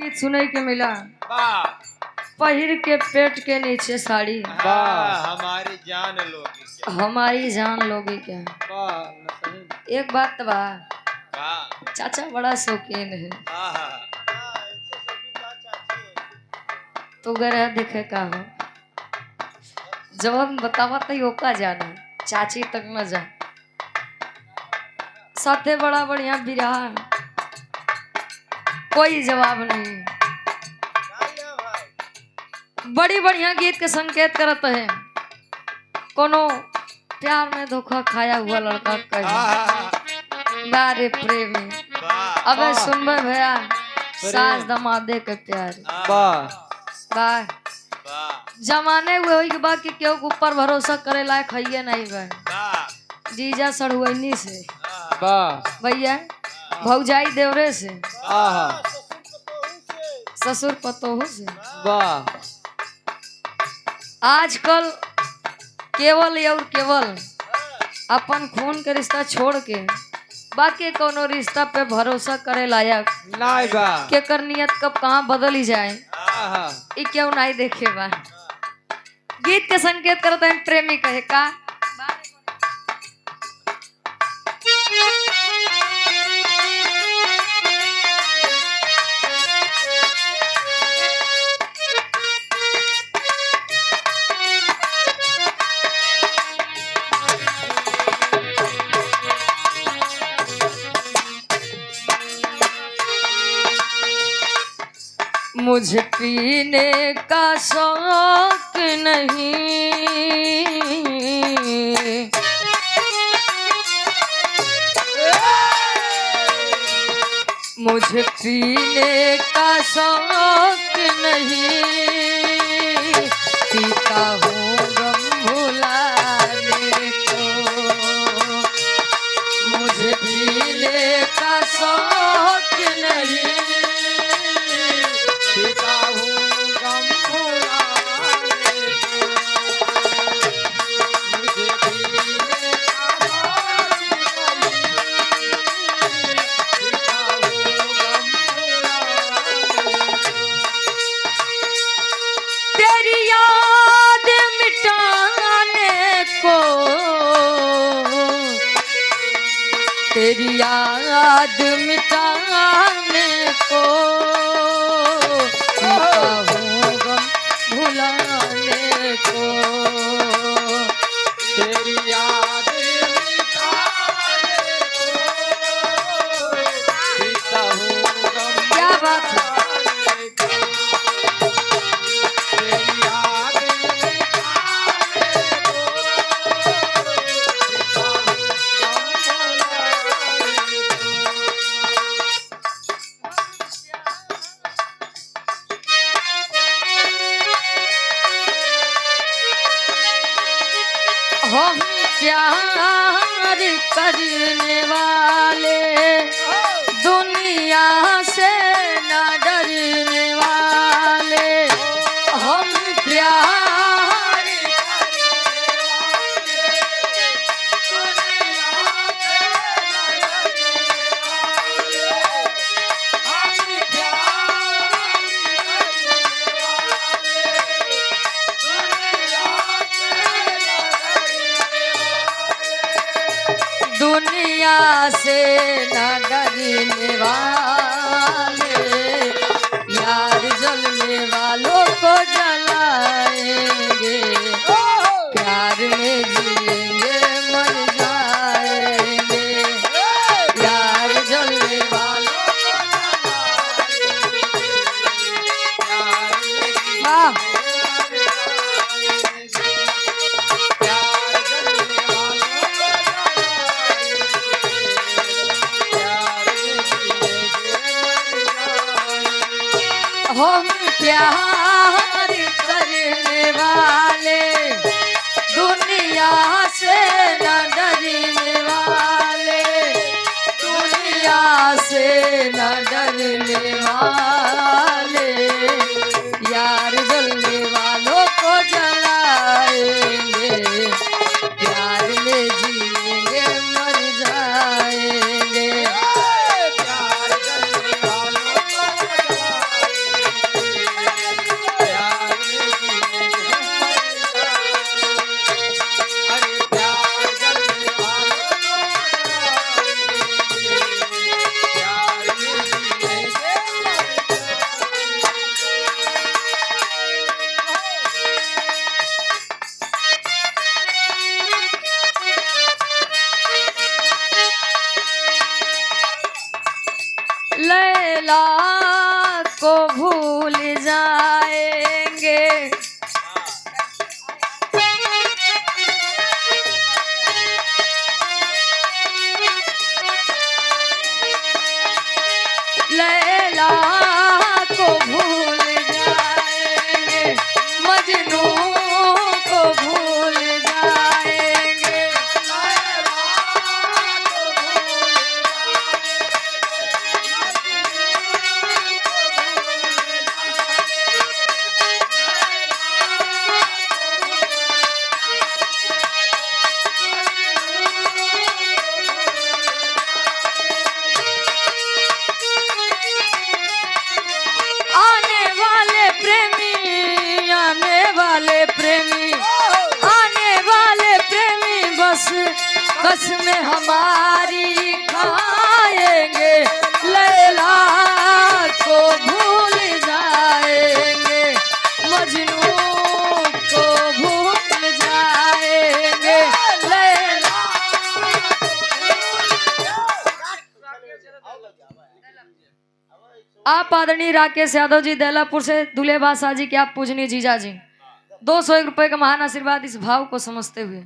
गीत सुने के मिला। वाह पहिर के पेट के नीचे साड़ी, वाह हमारी जान लोगी क्या हमारी जान लोगी क्या। वाह एक बात बा, वाह चाचा बड़ा शौकीन है, आहा तो गरह देखे का हो जवन बतावा तो ओका जाना, चाची तक न जा। साथे बड़ा बढ़िया बिरहा, कोई जवाब नहीं। बड़ी बढ़िया गीत के संकेत करत है, कोनो प्यार में धोखा खाया हुआ लड़का कहे बारे प्रेमी। वाह अबे सुनबे भैया सास दमादे के प्यार। वाह वाह वाह जमाने हुए होई के बाद कि केहू के ऊपर भरोसा करे लायक हइये नहीं बा। वाह जीजा सड़ुआइनी से, वाह भैया भौजाई देवरे से, आहा ससुर पतोहू से। वाह आजकल केवल और केवल अपन खून के रिश्ता छोड़ के बाकी कोनो रिश्ता पे भरोसा करे लायक नहीं बा के कर नियत कब कहाँ बदली जाए आहा ई क्यों नहीं देखे बा। गीत के संकेत करते हैं प्रेमी कहे का, मुझे पीने का शौक नहीं, मुझे पीने का शौक नहीं, पीता हूँ गम भुलाने को। मुझे पीने का शौक नहीं, सीता हूँ गम भुलाने मुझे पीने का सीता हूँ गम भुलाने तेरी याद मिटाने को, तेरी याद मिटाने को, पीता हूँ गम भुलाने को। तेरी याद मिटाने को सीता हूँ गम क्या बात है, भुलाने को। तेरी याद मिटाने को सीता हूँ गम भुलाने हम प्यार करने वाले दुनिया से न डरने वाले। हम प्यार दुनिया से न डरने वाले, यार जलने वालों को जलाएंगे, प्यार में जिएंगे मर जाएंगे। यार जलने वालों को वाह हम प्यार करने वाले दुनिया से न डरने वाले, दुनिया से न डरने वाले, यार जलने वालों को जलाएंगे, प्यार में जिएंगे मर जाएंगे। प्यार करने वालों को को भूल जाएंगे। लैला को भूल जाएंगे, मजनू को भूल जाएंगे। आने वाले प्रेमी, आने वाले प्रेमी, आने वाले प्रेमी बस बस में हमारी खाएंगे। लैला को भूल जाएंगे, मजनू को भूल जाएंगे। लैला आप आदरणीय राकेश यादव जी दैलापुर से दूल्हे बादशाह जी के आप पूजनीय जीजा जी 201 रुपए का महान आशीर्वाद इस भाव को समझते हुए।